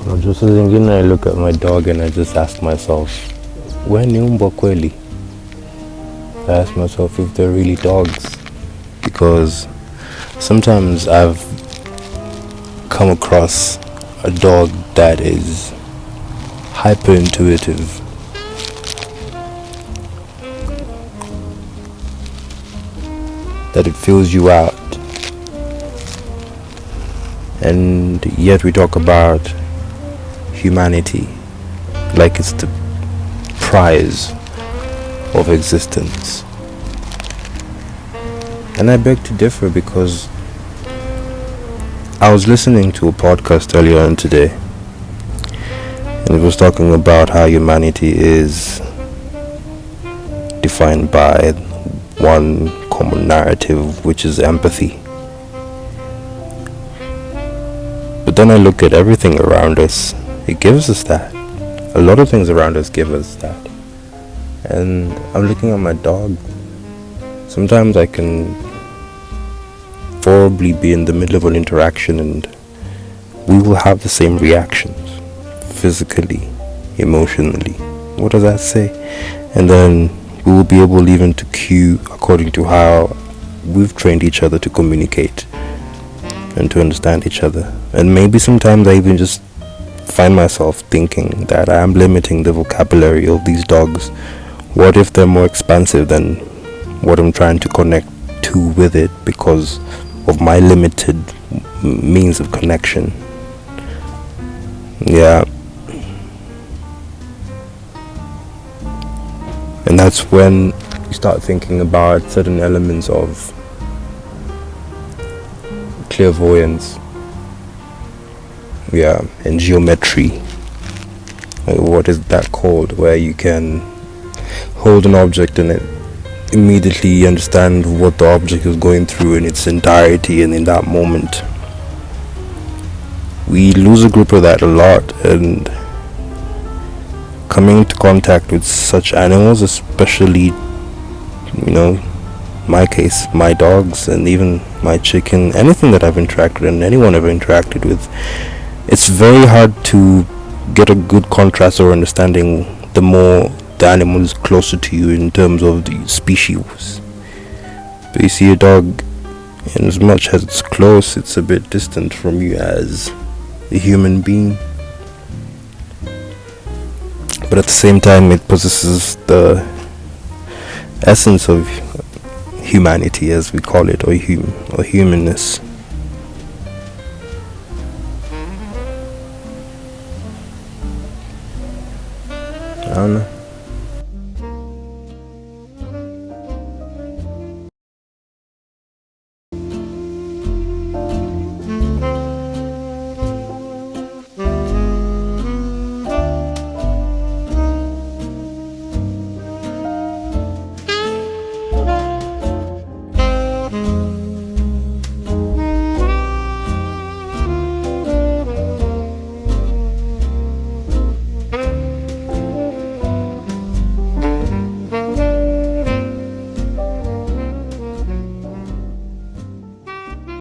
Just zingine, I look at my dog and I just ask myself, when ni mbwa kweli? I ask myself if they're really dogs, because sometimes I've come across a dog that is hyper intuitive, that it fills you out, and yet we talk about humanity like it's the prize of existence. And I beg to differ, because I was listening to a podcast earlier on today, and it was talking about how humanity is defined by one common narrative, which is empathy. But then I look at everything around us, it gives us that. A lot of things around us give us that. And I'm looking at my dog. Sometimes I can probably be in the middle of an interaction and we will have the same reactions, physically, emotionally. What does that say? And then we will be able even to cue according to how we've trained each other to communicate and to understand each other. And maybe sometimes I even just find myself thinking that I am limiting the vocabulary of these dogs. What if they're more expansive than what I'm trying to connect to with it, because of my limited means of connection? Yeah. And that's when you start thinking about certain elements of clairvoyance, and geometry. What is that called, where you can hold an object and it immediately understand what the object is going through in its entirety and in that moment. We lose a grip of that a lot, and coming into contact with such animals, especially, my case, my dogs, and even my chicken, anything that I've interacted and anyone I've interacted with, it's very hard to get a good contrast or understanding the more the animal is closer to you in terms of the species. But you see a dog, in as much as it's close, it's a bit distant from you as a human being. But at the same time, it possesses the essence of humanity, as we call it, or humanness. I don't know.